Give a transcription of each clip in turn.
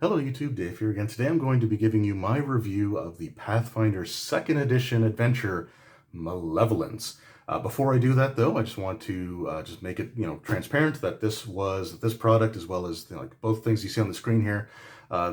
Hello YouTube, Dave here again. Today I'm going to be giving you my review of the Pathfinder 2nd Edition adventure, Malevolence. Before I do that though, I just want to just make it transparent that this product, as well as like both things you see on the screen here,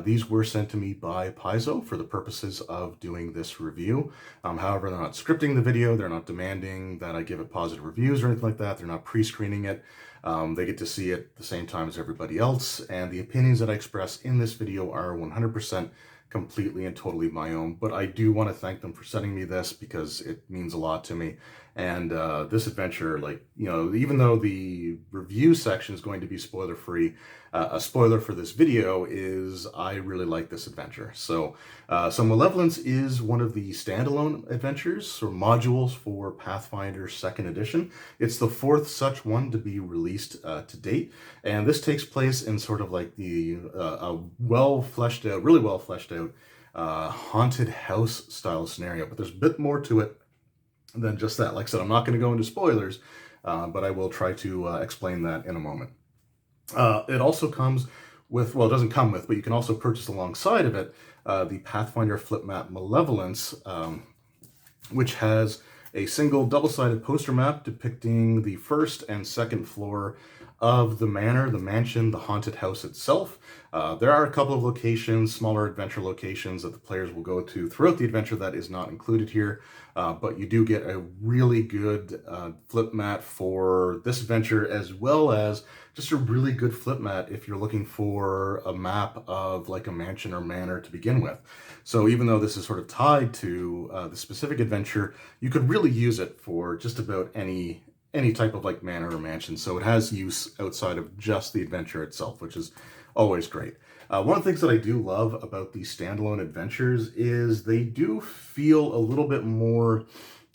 these were sent to me by Paizo for the purposes of doing this review. However, they're not scripting the video, they're not demanding that I give it positive reviews or anything like that, they're not pre-screening it. They get to see it at the same time as everybody else, and the opinions that I express in this video are 100% completely and totally my own, but I do want to thank them for sending me this because it means a lot to me. And this adventure, even though the review section is going to be spoiler free, a spoiler for this video is I really like this adventure. So Malevolence is one of the standalone adventures or modules for Pathfinder 2nd Edition. It's the 4th such one to be released to date, and this takes place in sort of like the really well fleshed out haunted house style scenario. But there's a bit more to it than just that. Like I said, I'm not going to go into spoilers, but I will try to explain that in a moment. It also comes with, well, it doesn't come with, but you can also purchase alongside of it the Pathfinder flip map Malevolence, which has a single double-sided poster map depicting the first and second floor of the manor, the mansion, the haunted house itself. There are a couple of locations, smaller adventure locations that the players will go to throughout the adventure that is not included here, but you do get a really good flip mat for this adventure, as well as just a really good flip mat if you're looking for a map of like a mansion or manor to begin with. So even though this is sort of tied to the specific adventure, you could really use it for just about any type of like manor or mansion. So it has use outside of just the adventure itself, which is always great. One of the things that I do love about these standalone adventures is they do feel a little bit more,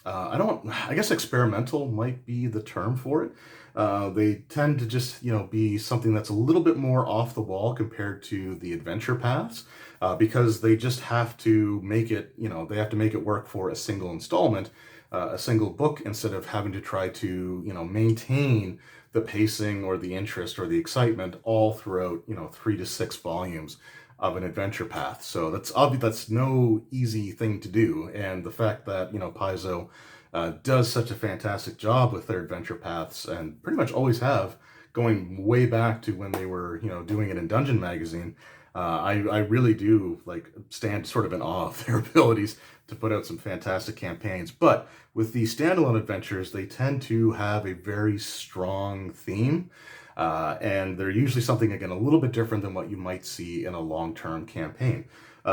I guess experimental might be the term for it. They tend to just, be something that's a little bit more off the wall compared to the adventure paths, because they just have to make it, they have to make it work for a single installment, a single book, instead of having to try to, maintain the pacing or the interest or the excitement all throughout, 3 to 6 volumes of an adventure path. So that's obvious, that's no easy thing to do. And the fact that, Paizo does such a fantastic job with their adventure paths, and pretty much always have, going way back to when they were, doing it in Dungeon Magazine, I really do stand sort of in awe of their abilities to put out some fantastic campaigns. But with the standalone adventures, they tend to have a very strong theme, and they're usually something, again, a little bit different than what you might see in a long-term campaign.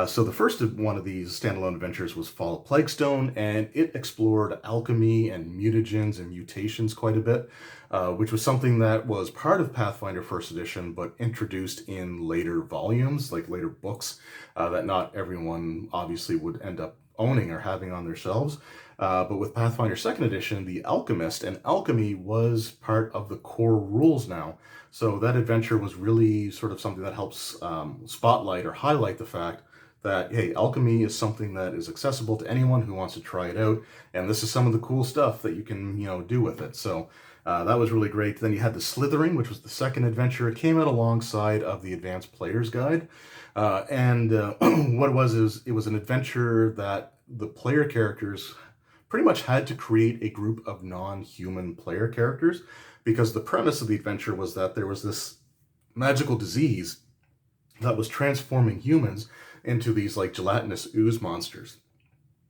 So the first one of these standalone adventures was Fall of Plaguestone, and it explored alchemy and mutagens and mutations quite a bit, which was something that was part of Pathfinder 1st Edition, but introduced in later volumes, like later books, that not everyone obviously would end up owning or having on their shelves. But with Pathfinder 2nd Edition, the Alchemist and alchemy was part of the core rules now. So that adventure was really sort of something that helps spotlight or highlight the fact that, hey, alchemy is something that is accessible to anyone who wants to try it out, and this is some of the cool stuff that you can, do with it. So that was really great. Then you had the Slithering, which was the second adventure. It came out alongside of the Advanced Player's Guide, and what it was is it was an adventure that the player characters pretty much had to create a group of non-human player characters, because the premise of the adventure was that there was this magical disease that was transforming humans into these like gelatinous ooze monsters.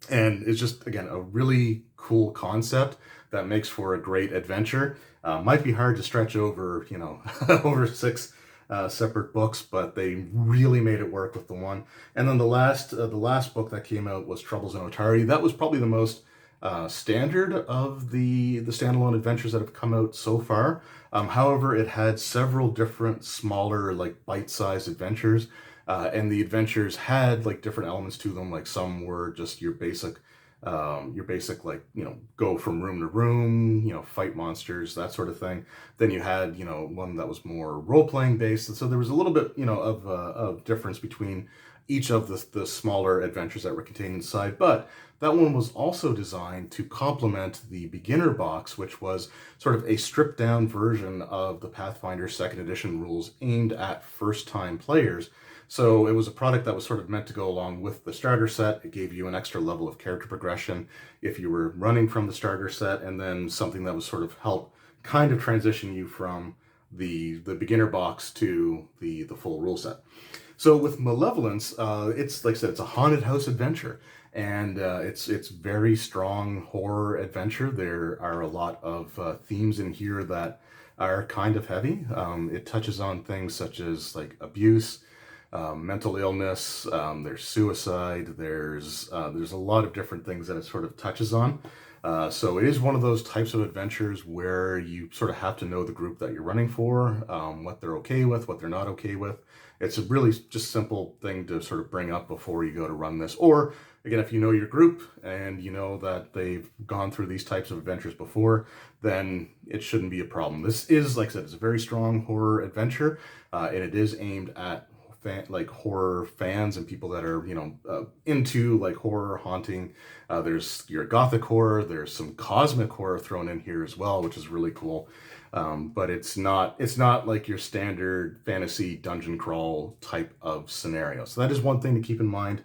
And it's just, again, a really cool concept that makes for a great adventure. Might be hard to stretch over, over 6 separate books, but they really made it work with the one. And then the last book that came out was Troubles in Otari. That was probably the most standard of the standalone adventures that have come out so far. However, it had several different smaller, like bite-sized adventures, and the adventures had like different elements to them. Like some were just your basic like, go from room to room, fight monsters, that sort of thing. Then you had, one that was more role-playing based. And so there was a little bit, of difference between each of the smaller adventures that were contained inside. But that one was also designed to complement the beginner box, which was sort of a stripped down version of the Pathfinder 2nd Edition rules aimed at first time players. So it was a product that was sort of meant to go along with the starter set. It gave you an extra level of character progression if you were running from the starter set, and then something that was sort of help kind of transition you from the beginner box to the full rule set. So with Malevolence, it's like I said, it's a haunted house adventure, and it's very strong horror adventure. There are a lot of themes in here that are kind of heavy. It touches on things such as like abuse, mental illness. There's suicide. There's a lot of different things that it sort of touches on. So it is one of those types of adventures where you sort of have to know the group that you're running for, what they're okay with, what they're not okay with. It's a really just simple thing to sort of bring up before you go to run this. Or again, if you know your group and you know that they've gone through these types of adventures before, then it shouldn't be a problem. This is, like I said, it's a very strong horror adventure, and it is aimed at like horror fans and people that are into like horror haunting. There's your gothic horror, there's some cosmic horror thrown in here as well, which is really cool. But it's not like your standard fantasy dungeon crawl type of scenario. So that is one thing to keep in mind.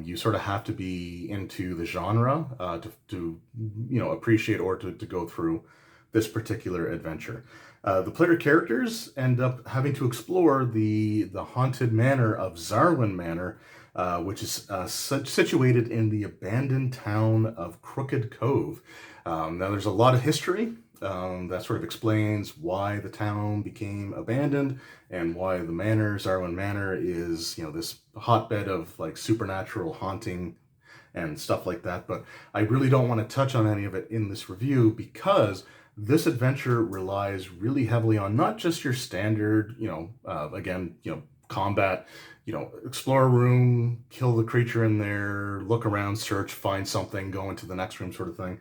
You sort of have to be into the genre to appreciate or to go through this particular adventure. The player characters end up having to explore the haunted manor of Zarwin Manor, which is situated in the abandoned town of Crooked Cove. Now, there's a lot of history that sort of explains why the town became abandoned and why the manor, Zarwin Manor, is this hotbed of like supernatural haunting and stuff like that. But I really don't want to touch on any of it in this review because this adventure relies really heavily on not just your standard, combat, explore a room, kill the creature in there, look around, search, find something, go into the next room sort of thing.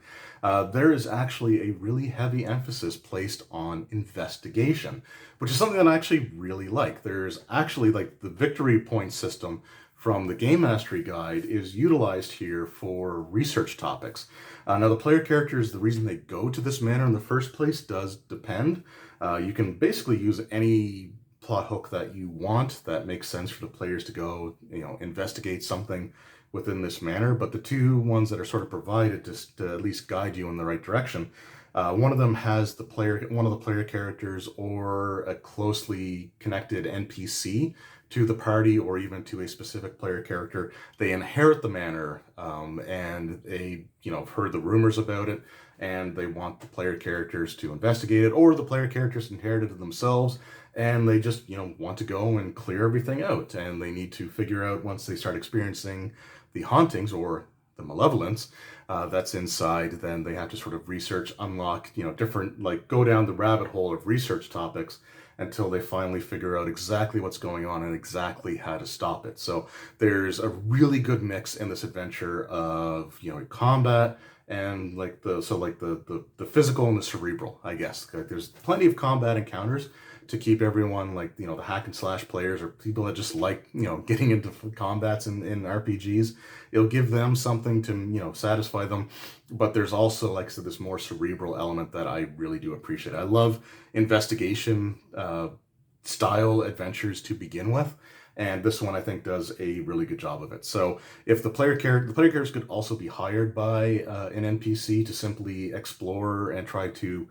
There is actually a really heavy emphasis placed on investigation, which is something that I actually really like. There's actually like the victory point system from the Game Mastery Guide is utilized here for research topics. Now, the player characters, the reason they go to this manor in the first place does depend. You can basically use any plot hook that you want that makes sense for the players to go, investigate something within this manor. But the two ones that are sort of provided to at least guide you in the right direction. One of them has one of the player characters or a closely connected NPC to the party or even to a specific player character. They inherit the manor and they, have heard the rumors about it and they want the player characters to investigate it, or the player characters inherited it themselves and they just, want to go and clear everything out. And they need to figure out once they start experiencing the hauntings or the malevolence that's inside, then they have to sort of research, unlock, different, like go down the rabbit hole of research topics until they finally figure out exactly what's going on and exactly how to stop it. So there's a really good mix in this adventure of, combat and like the physical and the cerebral, I guess. Like, there's plenty of combat encounters to keep everyone like, the hack and slash players or people that just like, getting into combats in RPGs. It'll give them something to, satisfy them. But there's also, like I said, this more cerebral element that I really do appreciate. I love investigation style adventures to begin with. And this one, I think, does a really good job of it. So if the player characters could also be hired by an NPC to simply explore and try to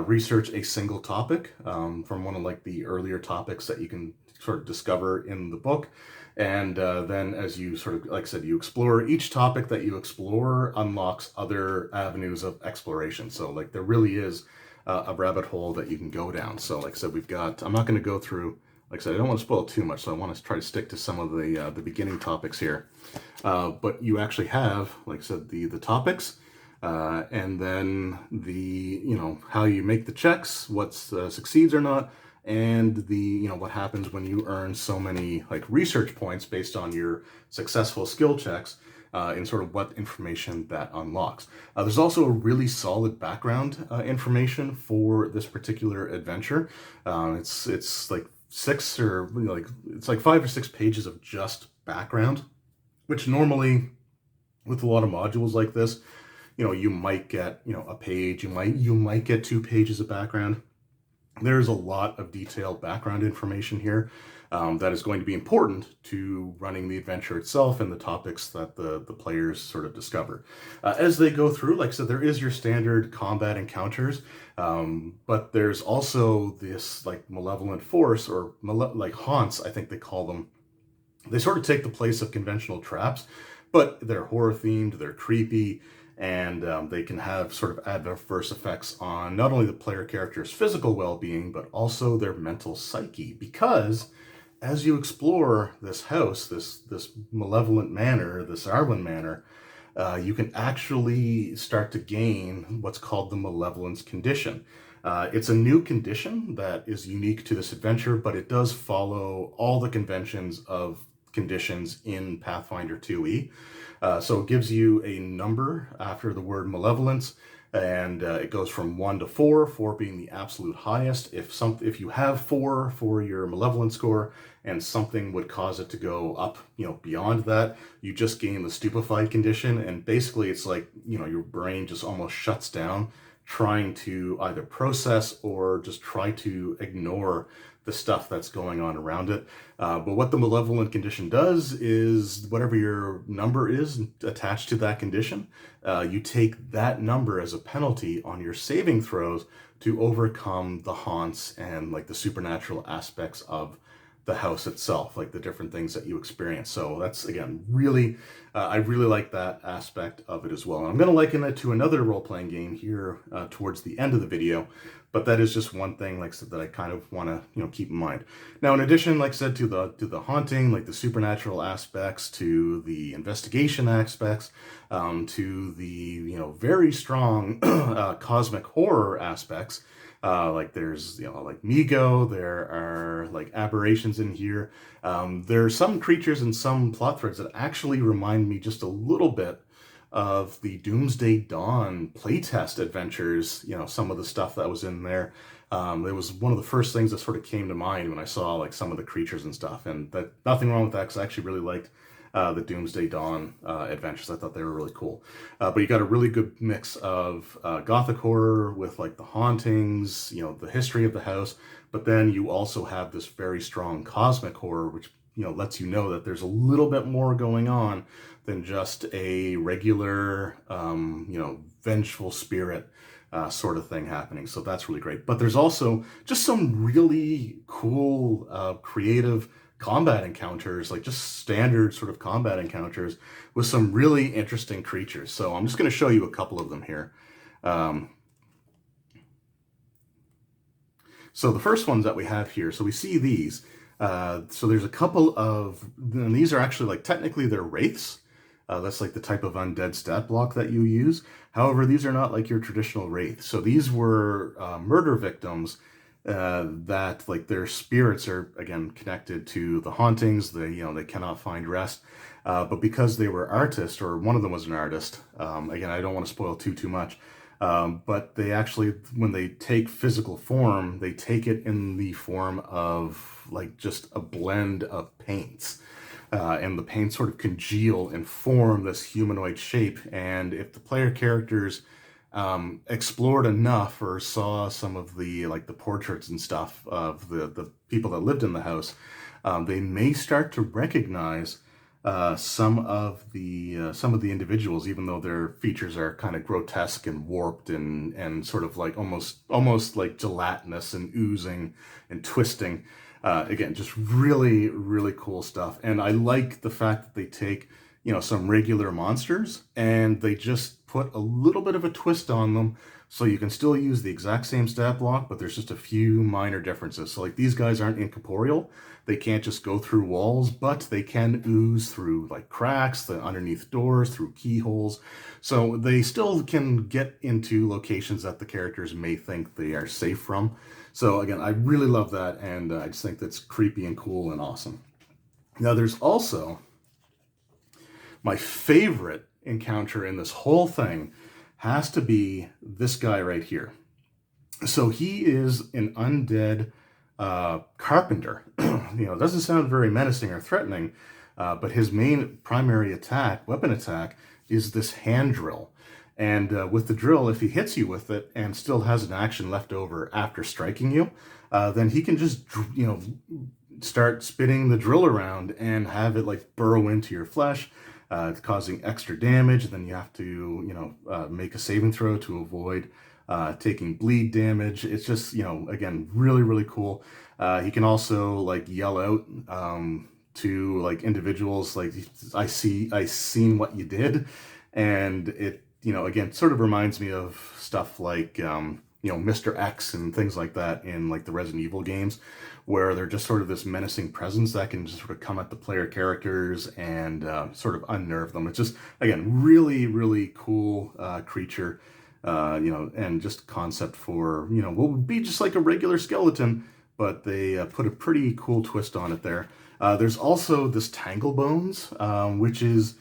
research a single topic from one of like the earlier topics that you can sort of discover in the book. And then as you sort of, like I said, you explore, each topic that you explore unlocks other avenues of exploration. So like there really is a rabbit hole that you can go down. So like I said, I'm not going to go through, like I said, I don't want to spoil too much. So I want to try to stick to some of the beginning topics here. But you actually have, like I said, the topics. And then how you make the checks, what succeeds or not, and what happens when you earn so many like research points based on your successful skill checks, and sort of what information that unlocks. There's also a really solid background information for this particular adventure. It's like it's like 5 or 6 pages of just background, which normally with a lot of modules like this, you might get, a page, you might get 2 pages of background. There's a lot of detailed background information here that is going to be important to running the adventure itself and the topics that the players sort of discover. As they go through, like I said, there is your standard combat encounters, but there's also this like malevolent force, or like haunts, I think they call them. They sort of take the place of conventional traps, but they're horror themed, they're creepy, and they can have sort of adverse effects on not only the player character's physical well-being, but also their mental psyche. Because as you explore this house, this malevolent manor, this Arwen manor, you can actually start to gain what's called the Malevolence condition. It's a new condition that is unique to this adventure, but it does follow all the conventions of conditions in Pathfinder 2e. So it gives you a number after the word malevolence, and it goes from 1 to 4, 4 being the absolute highest. If you have 4 for your malevolence score and something would cause it to go up, beyond that, you just gain the stupefied condition, and basically it's like, your brain just almost shuts down trying to either process or just try to ignore the stuff that's going on around it. But what the malevolent condition does is whatever your number is attached to that condition, you take that number as a penalty on your saving throws to overcome the haunts and like the supernatural aspects of the house itself, like the different things that you experience. So that's, again, really, I really like that aspect of it as well. And I'm going to liken it to another role-playing game here towards the end of the video, but that is just one thing, like I said, that I kind of want to, keep in mind. Now, in addition, like I said, to the haunting, like the supernatural aspects, to the investigation aspects, to the, very strong cosmic horror aspects, like there's, like Migo, there are like aberrations in here. There are some creatures and some plot threads that actually remind me just a little bit of the Doomsday Dawn playtest adventures, some of the stuff that was in there. It was one of the first things that sort of came to mind when I saw like some of the creatures and stuff, and that nothing wrong with that, because I actually really liked the Doomsday Dawn adventures. I thought they were really cool. But you got a really good mix of gothic horror with like the hauntings, the history of the house, but then you also have this very strong cosmic horror, which lets you know that there's a little bit more going on than just a regular, vengeful spirit sort of thing happening. So that's really great. But there's also just some really cool, creative combat encounters, like just standard sort of combat encounters with some really interesting creatures. So I'm just going to show you a couple of them here. So the first ones that we have here, so we see these. So there's a couple of, and these are actually like, technically they're wraiths. That's like the type of undead stat block that you use. However, these are not like your traditional wraiths. So these were murder victims that like their spirits are, again, connected to the hauntings. They cannot find rest. But because they were artists, or one of them was an artist, again, I don't want to spoil too much, but they actually, when they take physical form, they take it in the form of like just a blend of paints. And the paints sort of congeal and form this humanoid shape. And if the player characters explored enough or saw some of the like the portraits and stuff of the people that lived in the house, they may start to recognize some of the individuals, even though their features are kind of grotesque and warped and sort of like almost like gelatinous and oozing and twisting. Again, just really, really cool stuff. And I like the fact that they take, some regular monsters and they just put a little bit of a twist on them, so you can still use the exact same stat block, but there's just a few minor differences. So like these guys aren't incorporeal. They can't just go through walls, but they can ooze through like cracks, underneath doors, through keyholes. So they still can get into locations that the characters may think they are safe from. So again, I really love that, and I just think that's creepy and cool and awesome. Now there's also my favorite encounter in this whole thing has to be this guy right here. So he is an undead carpenter. It doesn't sound very menacing or threatening, but his main primary attack, weapon attack, is this hand drill. And with the drill, if he hits you with it and still has an action left over after striking you, then he can just, start spinning the drill around and have it like burrow into your flesh, causing extra damage. Then you have to, make a saving throw to avoid taking bleed damage. It's just, again, really, really cool. He can also like yell out to like individuals like, I seen what you did. And it, again, sort of reminds me of stuff like, Mr. X and things like that in like the Resident Evil games, where they're just sort of this menacing presence that can just sort of come at the player characters and sort of unnerve them. It's just, again, really, really cool creature, and just concept for, what would be just like a regular skeleton, but they put a pretty cool twist on it there. There's also this Tanglebones, which is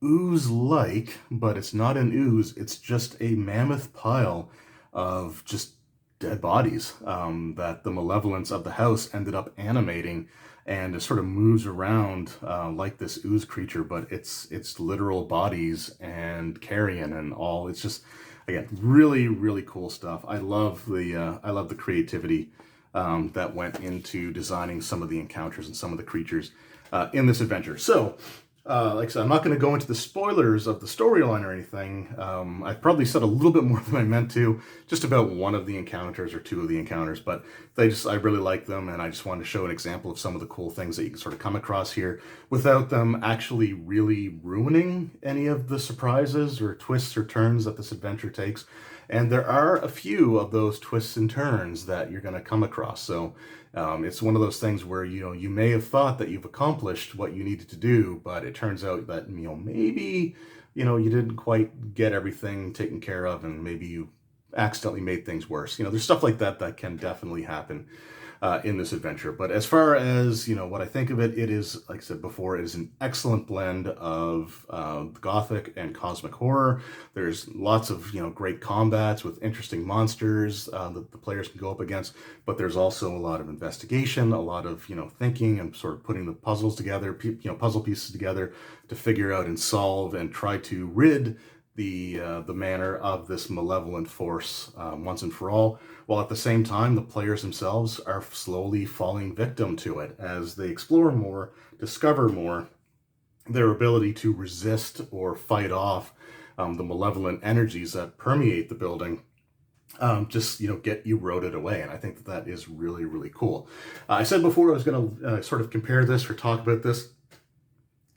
ooze-like, but it's not an ooze. It's just a mammoth pile of just dead bodies that the malevolence of the house ended up animating, and it sort of moves around like this ooze creature, but it's literal bodies and carrion and all. It's just, again, really, really cool stuff. I love the creativity that went into designing some of the encounters and some of the creatures in this adventure. So, like I said, I'm not going to go into the spoilers of the storyline or anything. I've probably said a little bit more than I meant to, just about one of the encounters or two of the encounters, but I really like them, and I just wanted to show an example of some of the cool things that you can sort of come across here without them actually really ruining any of the surprises or twists or turns that this adventure takes. And there are a few of those twists and turns that you're going to come across. So it's one of those things where, you may have thought that you've accomplished what you needed to do, but it turns out that, maybe, you didn't quite get everything taken care of, and maybe you accidentally made things worse. There's stuff like that that can definitely happen in this adventure. But as far as, what I think of it, it is, like I said before, it is an excellent blend of gothic and cosmic horror. There's lots of, great combats with interesting monsters that the players can go up against, but there's also a lot of investigation, a lot of, thinking and sort of putting the puzzles together, puzzle pieces together to figure out and solve and try to rid the manor of this malevolent force once and for all, while at the same time the players themselves are slowly falling victim to it as they explore more, discover more, their ability to resist or fight off the malevolent energies that permeate the building. Just get eroded away, and I think that is really, really cool. I said before I was going to sort of compare this or talk about this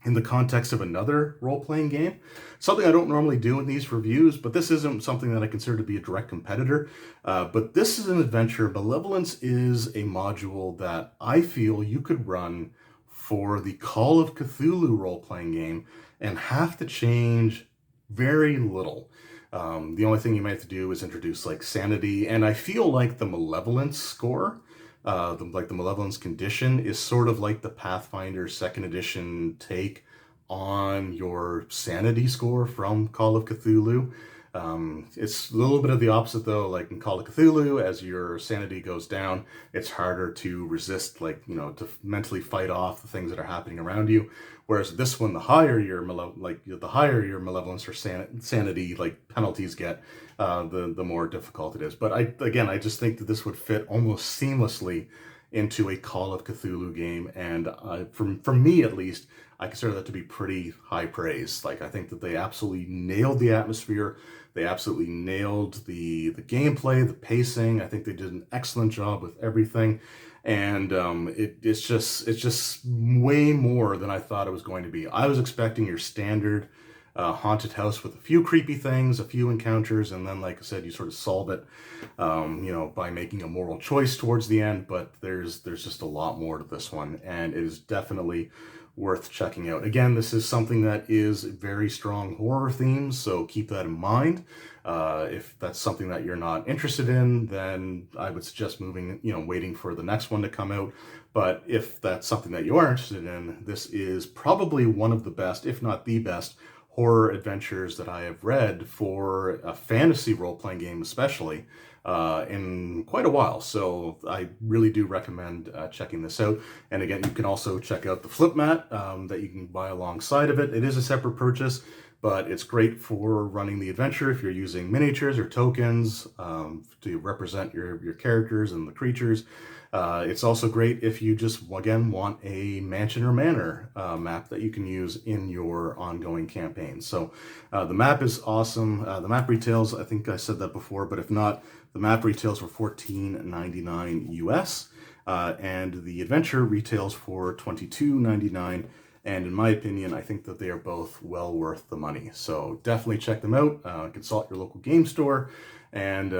in the context of another role-playing game. Something I don't normally do in these reviews, but this isn't something that I consider to be a direct competitor. But this is an adventure. Malevolence is a module that I feel you could run for the Call of Cthulhu role-playing game and have to change very little. The only thing you might have to do is introduce like sanity, and I feel like the Malevolence score, the Malevolence condition, is sort of like the Pathfinder 2nd edition take on your sanity score from Call of Cthulhu. It's a little bit of the opposite though. Like in Call of Cthulhu, as your sanity goes down, it's harder to resist, to mentally fight off the things that are happening around you. Whereas this one, the higher your malevolence or sanity penalties get, the more difficult it is. But I just think that this would fit almost seamlessly into a Call of Cthulhu game, and from me at least, I consider that to be pretty high praise. I think that they absolutely nailed the atmosphere. They absolutely nailed the gameplay, the pacing. I think they did an excellent job with everything. And it's just way more than I thought it was going to be. I was expecting your standard haunted house with a few creepy things, a few encounters, and then, like I said, you sort of solve it, by making a moral choice towards the end. But there's just a lot more to this one, and it is definitely worth checking out. Again, this is something that is very strong horror themes, so keep that in mind. If that's something that you're not interested in, then I would suggest waiting for the next one to come out. But if that's something that you are interested in, this is probably one of the best, if not the best, horror adventures that I have read for a fantasy role-playing game especially. in quite a while. So I really do recommend checking this out. And again, you can also check out the flip mat that you can buy alongside of it. It is a separate purchase, but it's great for running the adventure if you're using miniatures or tokens to represent your characters and the creatures. It's also great if you just, again, want a mansion or manor map that you can use in your ongoing campaign. So the map is awesome. The map retails, I think I said that before, but if not, the map retails for $14.99 US, and the adventure retails for $22.99. And in my opinion, I think that they are both well worth the money. So definitely check them out. Consult your local game store, and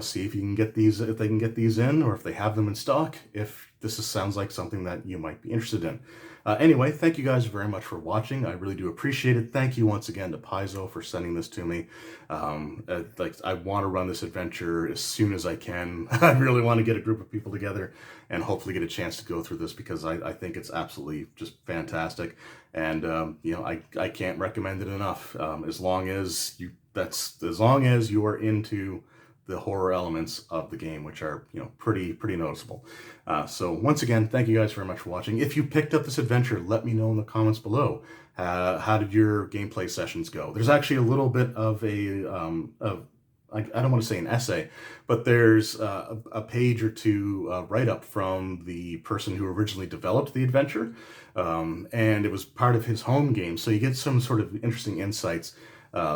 see if you can get these, if they can get these in, or if they have them in stock. If sounds like something that you might be interested in. Anyway, thank you guys very much for watching. I really do appreciate it. Thank you once again to Paizo for sending this to me. I want to run this adventure as soon as I can. I really want to get a group of people together and hopefully get a chance to go through this, because I think it's absolutely just fantastic. And I can't recommend it enough. As long as you are into the horror elements of the game, which are pretty noticeable. So once again, thank you guys very much for watching. If you picked up this adventure, let me know in the comments below. How did your gameplay sessions go? There's actually a little bit of I don't want to say an essay, but there's a page or two write-up from the person who originally developed the adventure, and it was part of his home game, so you get some sort of interesting insights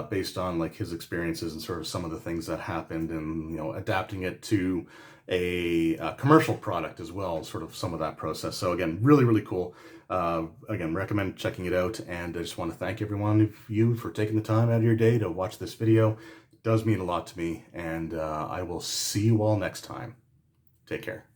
based on like his experiences and sort of some of the things that happened, and adapting it to a commercial product as well, sort of some of that process. So again, really cool. Again, recommend checking it out, and I just want to thank everyone of you for taking the time out of your day to watch this video. It does mean a lot to me, and I will see you all next time. Take care.